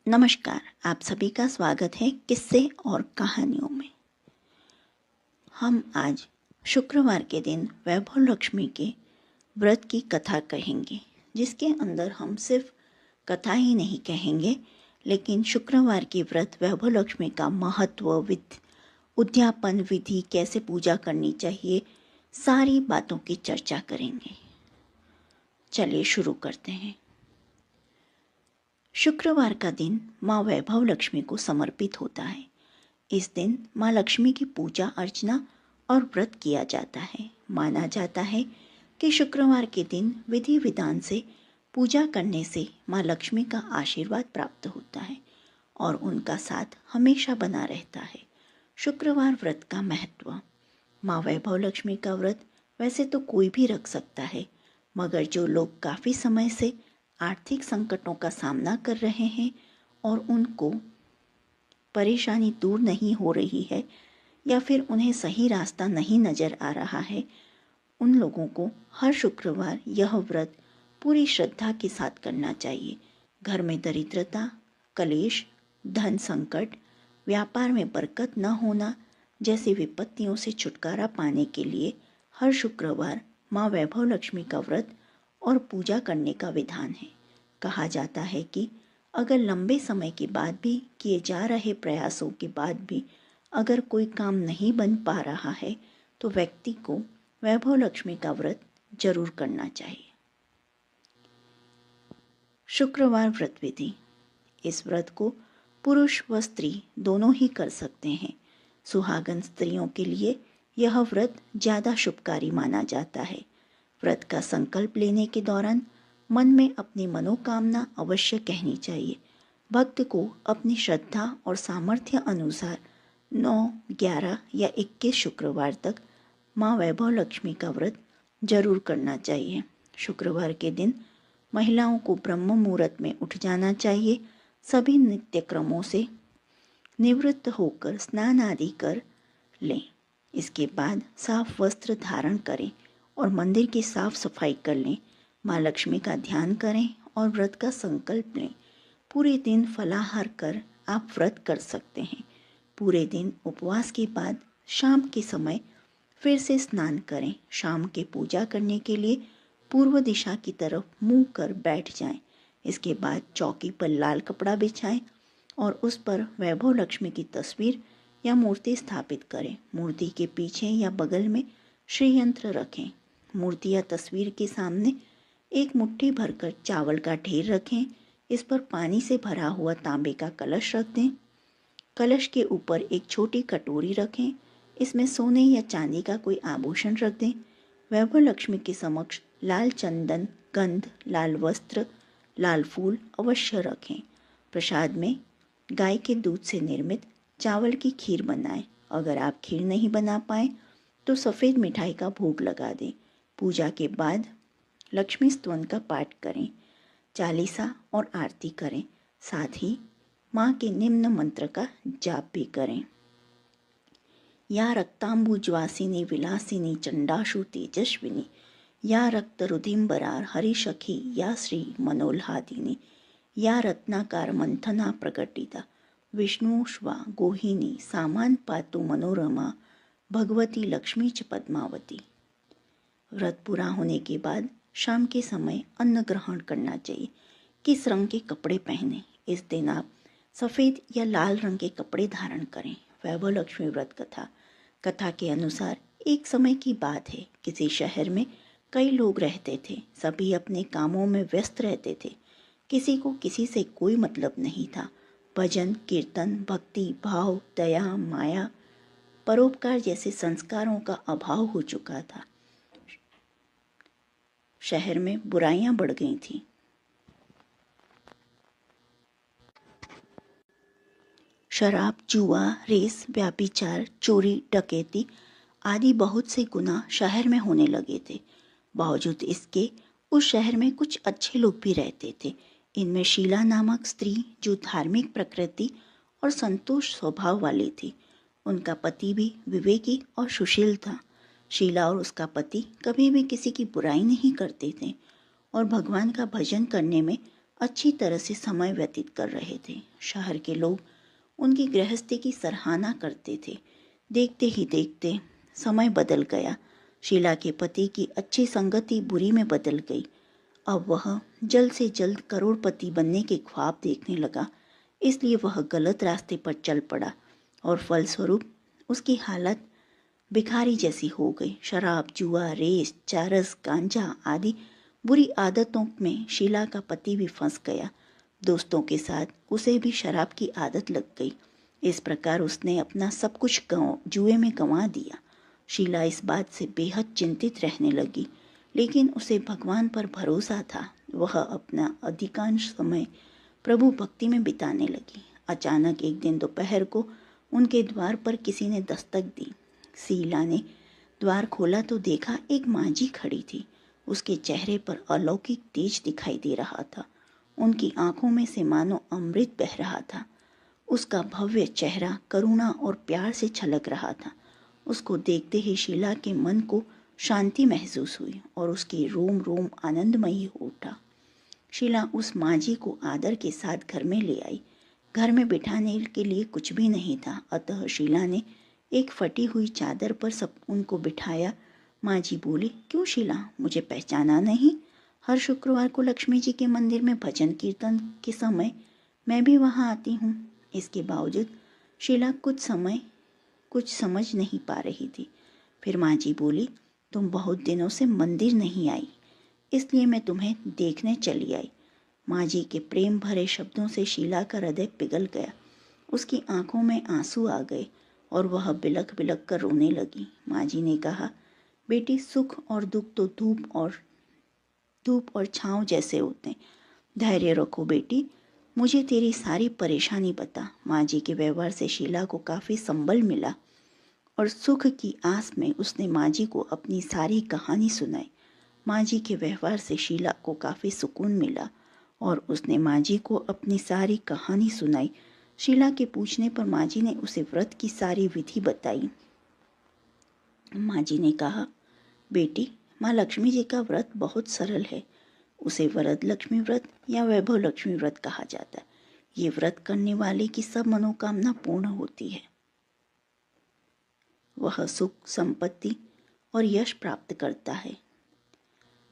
नमस्कार, आप सभी का स्वागत है किस्से और कहानियों में। हम आज शुक्रवार के दिन वैभव लक्ष्मी के व्रत की कथा कहेंगे, जिसके अंदर हम सिर्फ कथा ही नहीं कहेंगे, लेकिन शुक्रवार की व्रत वैभव लक्ष्मी का महत्व, उद्यापन विधि, कैसे पूजा करनी चाहिए, सारी बातों की चर्चा करेंगे। चलिए शुरू करते हैं। शुक्रवार का दिन माँ वैभव लक्ष्मी को समर्पित होता है। इस दिन माँ लक्ष्मी की पूजा अर्चना और व्रत किया जाता है। माना जाता है कि शुक्रवार के दिन विधि विधान से पूजा करने से माँ लक्ष्मी का आशीर्वाद प्राप्त होता है और उनका साथ हमेशा बना रहता है। शुक्रवार व्रत का महत्व। माँ वैभव लक्ष्मी का व्रत वैसे तो कोई भी रख सकता है, मगर जो लोग काफ़ी समय से आर्थिक संकटों का सामना कर रहे हैं और उनको परेशानी दूर नहीं हो रही है या फिर उन्हें सही रास्ता नहीं नज़र आ रहा है, उन लोगों को हर शुक्रवार यह व्रत पूरी श्रद्धा के साथ करना चाहिए। घर में दरिद्रता, कलेश, धन संकट, व्यापार में बरकत न होना जैसी विपत्तियों से छुटकारा पाने के लिए हर शुक्रवार माँ वैभव लक्ष्मी का व्रत और पूजा करने का विधान है। कहा जाता है कि अगर लंबे समय के बाद भी किए जा रहे प्रयासों के बाद भी अगर कोई काम नहीं बन पा रहा है तो व्यक्ति को वैभव लक्ष्मी का व्रत जरूर करना चाहिए। शुक्रवार व्रत विधि। इस व्रत को पुरुष व स्त्री दोनों ही कर सकते हैं। सुहागन स्त्रियों के लिए यह व्रत ज़्यादा शुभकारी माना जाता है। व्रत का संकल्प लेने के दौरान मन में अपनी मनोकामना अवश्य कहनी चाहिए। भक्त को अपनी श्रद्धा और सामर्थ्य अनुसार 9, 11 या 21 शुक्रवार तक माँ वैभव लक्ष्मी का व्रत जरूर करना चाहिए। शुक्रवार के दिन महिलाओं को ब्रह्म मुहूर्त में उठ जाना चाहिए। सभी नित्य क्रमों से निवृत्त होकर स्नान आदि कर लें। इसके बाद साफ वस्त्र धारण करें और मंदिर की साफ सफाई कर लें। माँ लक्ष्मी का ध्यान करें और व्रत का संकल्प लें। पूरे दिन फलाहार कर आप व्रत कर सकते हैं। पूरे दिन उपवास के बाद शाम के समय फिर से स्नान करें। शाम के पूजा करने के लिए पूर्व दिशा की तरफ मुंह कर बैठ जाएं। इसके बाद चौकी पर लाल कपड़ा बिछाएं और उस पर वैभव लक्ष्मी की तस्वीर या मूर्ति स्थापित करें। मूर्ति के पीछे या बगल में श्री यंत्र रखें। मूर्ति या तस्वीर के सामने एक मुट्ठी भरकर चावल का ढेर रखें। इस पर पानी से भरा हुआ तांबे का कलश रख दें। कलश के ऊपर एक छोटी कटोरी रखें। इसमें सोने या चांदी का कोई आभूषण रख दें। वैभव लक्ष्मी के समक्ष लाल चंदन, गंध, लाल वस्त्र, लाल फूल अवश्य रखें। प्रसाद में गाय के दूध से निर्मित चावल की खीर बनाएं। अगर आप खीर नहीं बना पाएं तो सफ़ेद मिठाई का भोग लगा दें। पूजा के बाद लक्ष्मी स्तवन का पाठ करें, चालीसा और आरती करें। साथ ही माँ के निम्न मंत्र का जाप भी करें। या रक्तांबुजवासिनी विलासिनी चंडाशु तेजस्विनी, या रक्त रुधिम्बरार हरिशखी, या श्री मनोल्हादिनी, या रत्नाकार मंथना प्रकटिता, विष्णुष्वा गोहिनी, सामान पातु मनोरमा, भगवती लक्ष्मी च पद्मावती। व्रत पूरा होने के बाद शाम के समय अन्न ग्रहण करना चाहिए। किस रंग के कपड़े पहने? इस दिन आप सफ़ेद या लाल रंग के कपड़े धारण करें। वैभव लक्ष्मी व्रत कथा। कथा के अनुसार एक समय की बात है, किसी शहर में कई लोग रहते थे। सभी अपने कामों में व्यस्त रहते थे। किसी को किसी से कोई मतलब नहीं था। भजन, कीर्तन, भक्ति भाव, दया, माया, परोपकार जैसे संस्कारों का अभाव हो चुका था। शहर में बुराइयां बढ़ गई थीं। शराब, जुआ, रेस, व्याभिचार, चोरी, डकैती आदि बहुत से गुनाह शहर में होने लगे थे। बावजूद इसके उस शहर में कुछ अच्छे लोग भी रहते थे। इनमें शीला नामक स्त्री, जो धार्मिक प्रकृति और संतोष स्वभाव वाली थी। उनका पति भी विवेकी और सुशील था। शीला और उसका पति कभी भी किसी की बुराई नहीं करते थे और भगवान का भजन करने में अच्छी तरह से समय व्यतीत कर रहे थे। शहर के लोग उनकी गृहस्थी की सराहना करते थे। देखते ही देखते समय बदल गया। शीला के पति की अच्छी संगति बुरी में बदल गई। अब वह जल्द से जल्द करोड़पति बनने के ख्वाब देखने लगा, इसलिए वह गलत रास्ते पर चल पड़ा और फलस्वरूप उसकी हालत भिखारी जैसी हो गई। शराब, जुआ, रेस, चरस, गांजा आदि बुरी आदतों में शीला का पति भी फंस गया। दोस्तों के साथ उसे भी शराब की आदत लग गई। इस प्रकार उसने अपना सब कुछ जुए में गंवा दिया। शीला इस बात से बेहद चिंतित रहने लगी, लेकिन उसे भगवान पर भरोसा था। वह अपना अधिकांश समय प्रभु भक्ति में बिताने लगी। अचानक एक दिन दोपहर को उनके द्वार पर किसी ने दस्तक दी। शीला ने द्वार खोला तो देखा एक मांझी खड़ी थी। उसके चेहरे पर अलौकिक तेज दिखाई दे रहा था। उनकी आंखों में से मानो अमृत बह रहा था। उसका भव्य चेहरा करुणा और प्यार से छलक रहा था। उसको देखते ही शीला के मन को शांति महसूस हुई और उसकी रोम रोम आनंदमयी हो उठा। शीला उस मांझी को आदर के साथ घर में ले आई। घर में बिठाने के लिए कुछ भी नहीं था, अतः शीला ने एक फटी हुई चादर पर सब उनको बिठाया। मांझी बोली, क्यों शीला, मुझे पहचाना नहीं? हर शुक्रवार को लक्ष्मी जी के मंदिर में भजन कीर्तन के समय मैं भी वहाँ आती हूँ। इसके बावजूद शीला कुछ समझ नहीं पा रही थी। फिर मांझी बोली, तुम बहुत दिनों से मंदिर नहीं आई, इसलिए मैं तुम्हें देखने चली आई। मांझी के प्रेम भरे शब्दों से शीला का हृदय पिघल गया। उसकी आंखों में आंसू आ गए और वह बिलख बिलख कर रोने लगी। मांझी ने कहा, बेटी, सुख और दुख तो धूप और छांव जैसे होते हैं। धैर्य रखो बेटी, मुझे तेरी सारी परेशानी बता। मांझी के व्यवहार से शीला को काफ़ी संबल मिला और सुख की आस में उसने मांझी को अपनी सारी कहानी सुनाई। मांझी के व्यवहार से शीला को काफ़ी सुकून मिला और उसने मांझी को अपनी सारी कहानी सुनाई। शीला के पूछने पर मांझी ने उसे व्रत की सारी विधि बताई। मांझी ने कहा, बेटी, माँ लक्ष्मी जी का व्रत बहुत सरल है। उसे वरद लक्ष्मी व्रत या वैभव लक्ष्मी व्रत कहा जाता है। ये व्रत करने वाले की सब मनोकामना पूर्ण होती है। वह सुख, संपत्ति और यश प्राप्त करता है।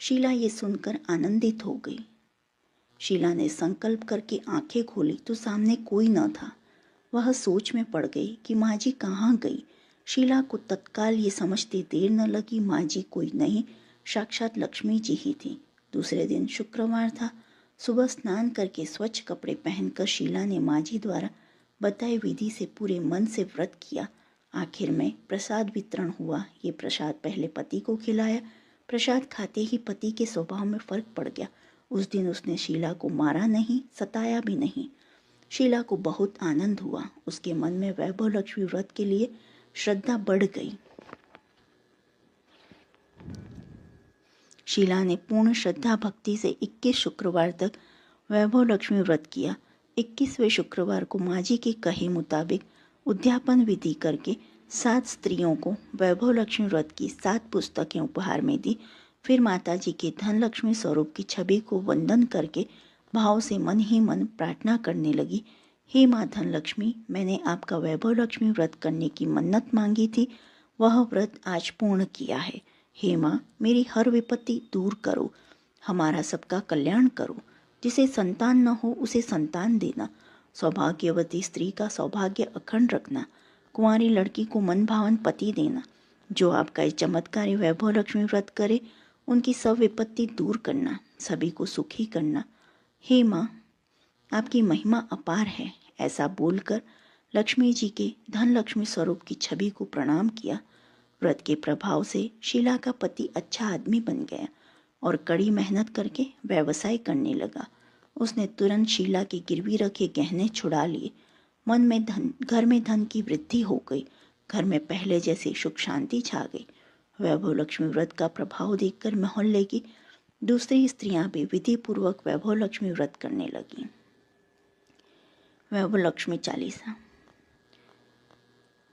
शीला ये सुनकर आनंदित हो गई। शीला ने संकल्प करके आंखें खोली तो सामने कोई न था। वह सोच में पड़ गई कि मांझी कहाँ गई। शीला को तत्काल ये समझते देर न लगी, मांझी कोई नहीं, साक्षात लक्ष्मी जी ही थी। दूसरे दिन शुक्रवार था। सुबह स्नान करके स्वच्छ कपड़े पहनकर शीला ने मांझी द्वारा बताई विधि से पूरे मन से व्रत किया। आखिर में प्रसाद वितरण हुआ। ये प्रसाद पहले पति को खिलाया। प्रसाद खाते ही पति के स्वभाव में फर्क पड़ गया। उस दिन उसने शीला को मारा नहीं, सताया भी नहीं। शीला को बहुत आनंद हुआ। उसके मन में वैभव लक्ष्मी व्रत के लिए श्रद्धा बढ़ गई। शीला ने पूर्ण श्रद्धा भक्ति से 21 शुक्रवार तक वैभव लक्ष्मी व्रत किया। 21वें शुक्रवार को मांझी के कहे मुताबिक उद्यापन विधि करके 7 स्त्रियों को वैभव लक्ष्मी व्रत की 7 पुस्तकें उपहार में दी। फिर माता जी के धन लक्ष्मी स्वरूप की छवि को वंदन करके भाव से मन ही मन प्रार्थना करने लगी, हे माँ धन लक्ष्मी, मैंने आपका वैभव लक्ष्मी व्रत करने की मन्नत मांगी थी, वह व्रत आज पूर्ण किया है। हे माँ, मेरी हर विपत्ति दूर करो, हमारा सबका कल्याण करो। जिसे संतान न हो उसे संतान देना, सौभाग्यवती स्त्री का सौभाग्य अखंड रखना, कुंवारी लड़की को मन भावन पति देना। जो आपका इस चमत्कारी वैभव लक्ष्मी व्रत करे उनकी सब विपत्ति दूर करना, सभी को सुखी करना। हे माँ, आपकी महिमा अपार है। ऐसा बोलकर लक्ष्मी जी के धन लक्ष्मी स्वरूप की छवि को प्रणाम किया। व्रत के प्रभाव से शीला का पति अच्छा आदमी बन गया और कड़ी मेहनत करके व्यवसाय करने लगा। उसने तुरंत शीला के गिरवी रखे गहने छुड़ा लिए। घर में धन की वृद्धि हो गई। घर में पहले जैसी सुख शांति छा गई। वैभव लक्ष्मी व्रत का प्रभाव देखकर मोहल्ले की दूसरी स्त्रियां भी विधि पूर्वक वैभव लक्ष्मी व्रत करने लगीं। वैभव लक्ष्मी चालीसा।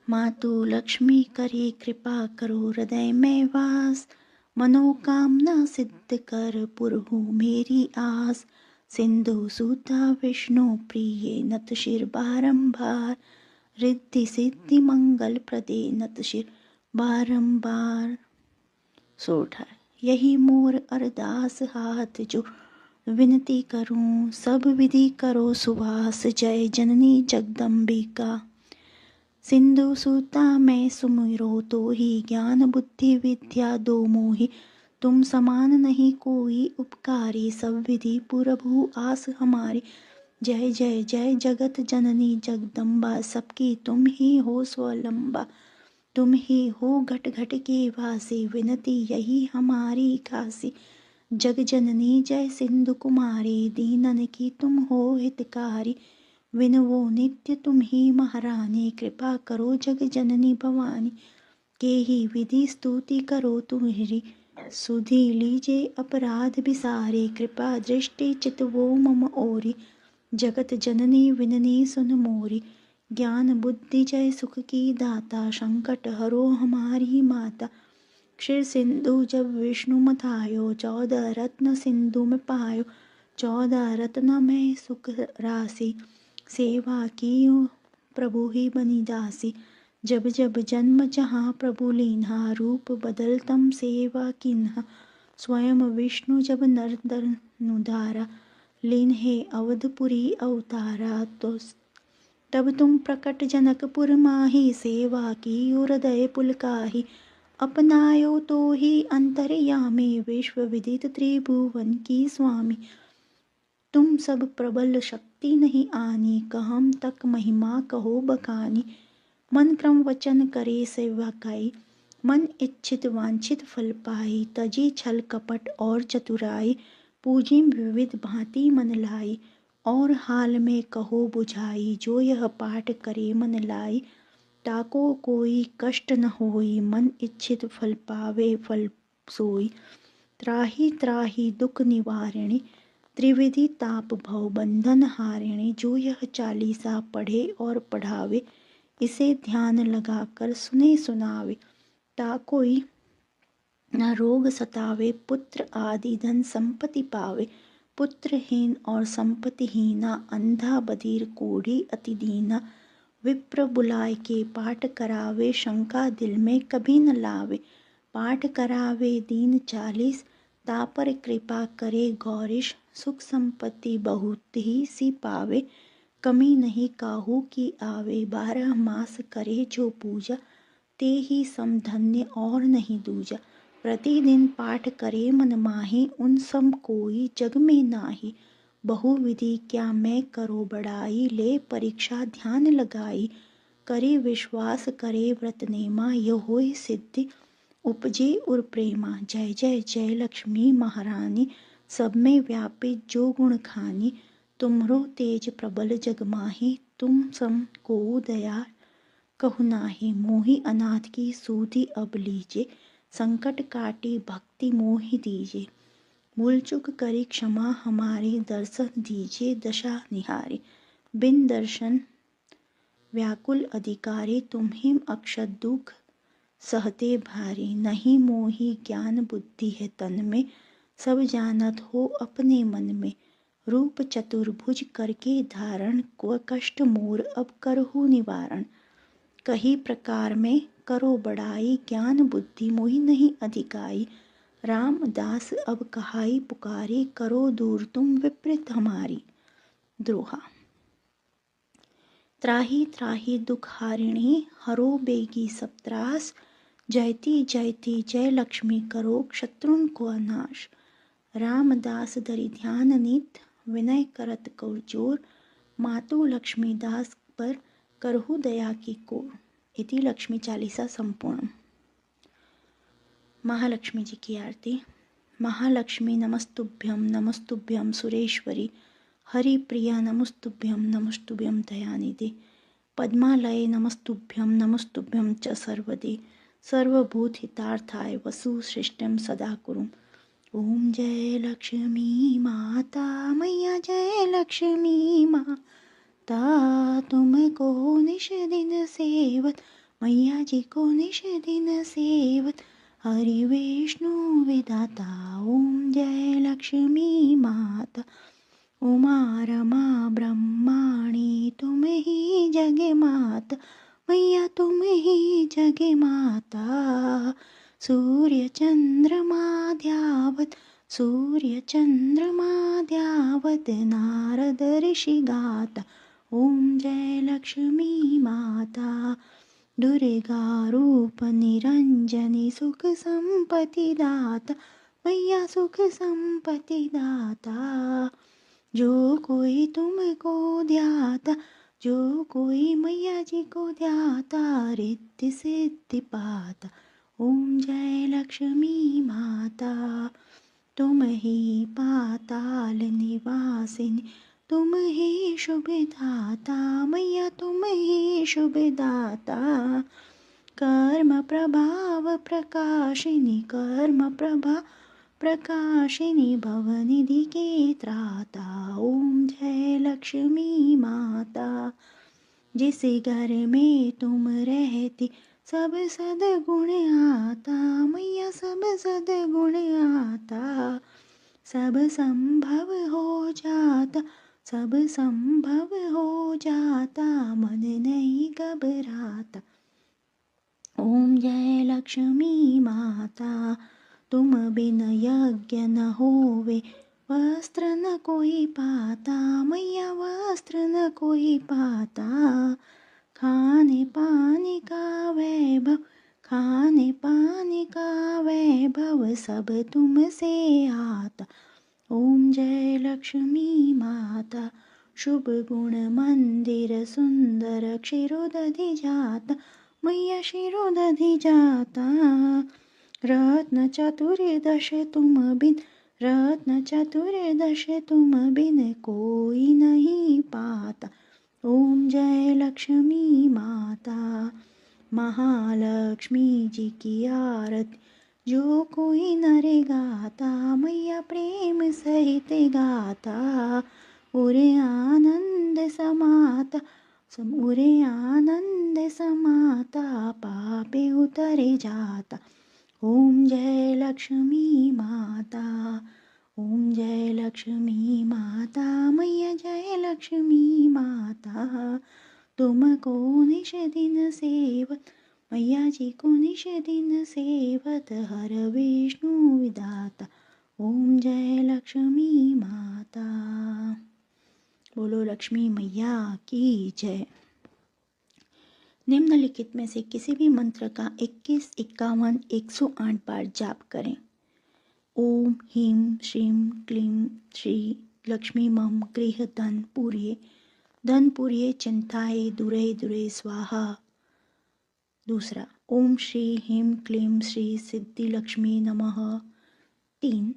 मातु लक्ष्मी करे कृपा करो हृदय में वास, मनोकामना सिद्ध कर पुरहु मेरी आस। सिंधु सूता विष्णु प्रिये नत शिर बारंबार, रिद्धि सिद्धि मंगल प्रदे नत शिर बारंबार। सोरठा। यही मोर अरदास हाथ जो विनती करूं, सब विधि करो सुवास, जय जननी जगदम्बिका। सिंधु सूता मैं सुमिरो तो ही, ज्ञान बुद्धि विद्या दो मोहि, तुम समान नहीं कोई उपकारी, सब विधि पुरभु आस हमारी। जय जय जय जगत जननी जगदम्बा, सबकी तुम ही हो स्वलंबा, तुम ही हो घट घट के वासी, विनती यही हमारी खासी। जग जननी जय सिंधु कुमारी, दीनन की तुम हो हितकारी, विनवो नित्य तुम ही महारानी, कृपा करो जग जननी भवानी। के ही विधि स्तुति करो तुम्हारी, सुधि लीजे अपराध बिसारे, कृपा दृष्टि चितवो मम ओरी, जगत जननी विननी सुन मोरी। ज्ञान बुद्धि जय सुख की दाता, संकट हरो हमारी माता। क्षीर सिंधु जब विष्णु मथायो, 14 रत्न सिंधु में पायो, 14 रत्न में सुख राशि, सेवा की प्रभु ही बनी दासी। जब जब जन्म जहाँ प्रभु लीन्हा, रूप बदल तम सेवा किन्हा, स्वयं विष्णु जब नर धनुधारा, लीन्हे अवधपुरी अवतारा। तो तब तुम प्रकट जनकपुर माही, सेवा की हृदय पुलकाही, अपनायो तो ही अंतर्यामी, विश्व विदित त्रिभुवन की स्वामी। तुम सब प्रबल शक्ति नहीं आनी, कहम तक महिमा कहो बखानी। मन क्रम वचन करे सेवकाई, मन इच्छित वांछित फल पाई, तजी छल कपट और चतुराई, पूजी विविध भांति मन लाई। और हाल में कहो बुझाई, जो यह पाठ करे मन लाई, ताको कोई कष्ट न होई, मन इच्छित फल पावे फल सोई। त्राहि त्राहि दुख निवारिणी, त्रिविधि ताप भव बंधन हारिणी। जो यह चालीसा पढ़े और पढ़ावे, इसे ध्यान लगाकर सुने सुनावे, ता कोई न रोग सतावे, पुत्र आदि धन संपत्ति पावे। पुत्रहीन और संपत्तिहीना, अंधा बधिर कोढ़ी अति दीना, विप्र बुलाए के पाठ करावे, शंका दिल में कभी न लावे। पाठ करावे दीन 40, तापर कृपा करे गौरीश, सुख संपत्ति बहुत ही सी पावे, कमी नहीं काहू की आवे। 12 मास करे जो पूजा, ते ही समधन्य और नहीं दूजा। प्रतिदिन पाठ करे मन माही, उन सम कोई जग में नाही। बहुविधि क्या मैं करो बड़ाई, ले परीक्षा ध्यान लगाई। करे विश्वास करे व्रत नेमा, यह होय सिद्धि उपजे उर प्रेमा। जय जय जय लक्ष्मी महारानी, सब में व्यापित जो गुण खानी। तुमरो तेज प्रबल जग माही, तुम सम को दया कहु नाही। मोहि अनाथ की सूधि अब लीजे, संकट काटी भक्ति मोहि दीजे। भूल चूक करी क्षमा हमारी, दर्शन दीजे दशा निहारी। बिन दर्शन व्याकुल अधिकारी, तुम्हिम अक्षत दुख सहते भारी। नहीं मोहि ज्ञान बुद्धि है तन में, सब जानत हो अपने मन में। रूप चतुर्भुज करके धारण, को कष्ट मोर अब करहु निवारण। कही प्रकार में करो बड़ाई, ज्ञान बुद्धि मोहि नहीं अधिकाई। रामदास अब कहाई पुकारी, करो दूर तुम विपरीत हमारी। द्रोहा। त्राहि त्राहि दुख हारिणी, हरो बेगी सब त्रास। जयति जयति जय लक्ष्मी, करो शत्रुन को नाश। रामदास धरि ध्यान नित, विनय करत कर जोर। मातु लक्ष्मी दास पर करहु दया की कोर। इति लक्ष्मी चालीसा संपूर्ण। महालक्ष्मी जी की आरती। महालक्ष्मी नमस्तुभ्यं नमस्तुभ्यं सुरेश्वरी, हरिप्रिया नमस्तुभ्यं नमस्तुभ्यं दयानिधे। पद्मालये नमस्तुभ्यं नमस्तुभ्यं च सर्वदे, सर्वभूतहितार्थाय वसु सृष्टिं सदा कुरु। ओम जय लक्ष्मी माता मैया, जय लक्ष्मी माता, तुमको निश दिन सेवत, मैया जी को निश दिन सेवत, हरि विष्णु विधाता। ओम जय लक्ष्मी माता, उमा रमा ब्रह्माणी तुम ही जग माता, मैया तुम ही जग माता। सूर्य चंद्रमा ध्यावत, सूर्य चंद्रमा ध्यावत, नारद ऋषि गाता, ओम जय लक्ष्मी माता। दुर्गा रूप निरंजनी सुख संपत्ति दाता, मैया सुख संपत्ति दाता। जो कोई तुमको ध्याता, जो कोई मैया जी को ध्याता, रिद्धि सिद्धि पाता, ओम जय लक्ष्मी माता। तुम ही पाताल निवासिनी, तुम ही शुभ दाता, मैया तुम ही शुभ दाता। कर्म प्रभाव प्रकाशिनी, कर्म प्रभा प्रकाशिनी, भवनिधि के त्राता, ओम जय लक्ष्मी माता। जिस घर में तुम रहती सब सद्गुण आता, मैया सब सद्गुण आता। सब संभव हो जाता, सब संभव हो जाता, मन नहीं घबराता, ओम जय लक्ष्मी माता। तुम बिन यज्ञ न होवे, वस्त्र न कोई पाता, मैया वस्त्र न कोई पाता। खाने पाने का वैभव, खाने पाने का वैभव, सब तुमसे आता, ओम जय लक्ष्मी माता। शुभ गुण मंदिर सुंदर, क्षीरोदधि जाता, मैया क्षीरोदधि जाता। रत्न चतुर्दश तुम बिन, रत्न चतुर्दश तुम बिन, कोई नहीं पाता, ओम जय लक्ष्मी माता। महालक्ष्मी जी की आरती जो कोई नर गाता, मैया प्रेम सहित गाता, उरे आनंद समाता, उरे आनंद समाता, पापे उतरे जाता, ओम जय लक्ष्मी माता, ओम जय लक्ष्मी माता, मैया जय लक्ष्मी माता। तुमको निश दिन सेवत, मैया जी को निश दिन सेवत, हर विष्णु विदाता, ओम जय लक्ष्मी माता। बोलो लक्ष्मी मैया की जय। निम्नलिखित में से किसी भी मंत्र का 21, 51, 108 बार जाप करें। ओम ह्रीं श्रीं क्लीं श्री लक्ष्मी मम गृह धन पूर्ये चिंताये दुरे दुरे स्वाहा। दूसरा, ओम श्री ह्रीं क्लीं श्री सिद्धि लक्ष्मी नमः। 3,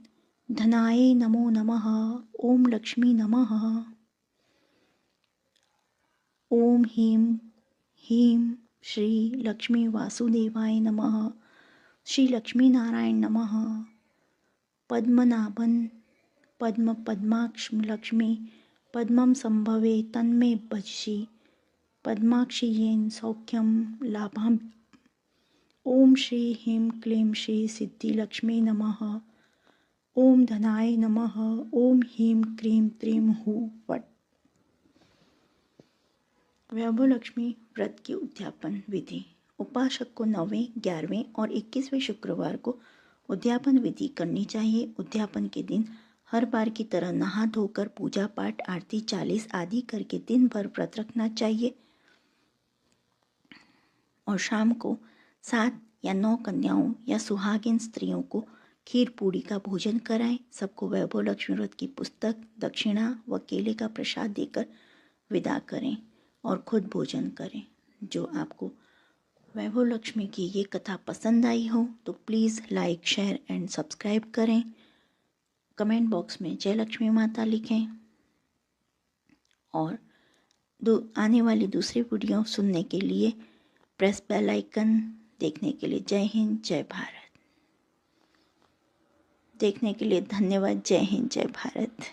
धनाय नमो नमः, ओम लक्ष्मी नमः। ओम ह्रीं श्री लक्ष्मी वासुदेवाय नमः, श्री लक्ष्मी नारायण नमः। पद्मनाभन पद्माक्ष लक्ष्मी पद्मं संभवे तन्मे भजसि, पद्माक्षी येन सौख्यम लाभम। ओम श्री ह्रीं क्लीं श्री सिद्धि लक्ष्मी नमः। ओम धनाय नमः, ओम ह्रीं क्लीं त्रीं हूँ फट। वैभव लक्ष्मी व्रत की उद्यापन विधि। उपासक को 9वें, 11वें और 21वें शुक्रवार को उद्यापन विधि करनी चाहिए। उद्यापन के दिन हर बार की तरह नहा धोकर पूजा पाठ, आरती 40 आदि करके दिन भर व्रत रखना चाहिए और शाम को 7 या 9 कन्याओं या सुहागिन स्त्रियों को खीर पूड़ी का भोजन कराएं। सबको वैभव लक्ष्मी व्रत की पुस्तक, दक्षिणा व केले का प्रसाद देकर विदा करें और खुद भोजन करें। जो आपको वैभव लक्ष्मी की ये कथा पसंद आई हो तो please like, share and subscribe करें। कमेंट बॉक्स में जय लक्ष्मी माता लिखें और आने वाली दूसरी वीडियो सुनने के लिए प्रेस बेल आइकन। देखने के लिए जय हिंद, जय भारत। देखने के लिए धन्यवाद। जय हिंद, जय भारत।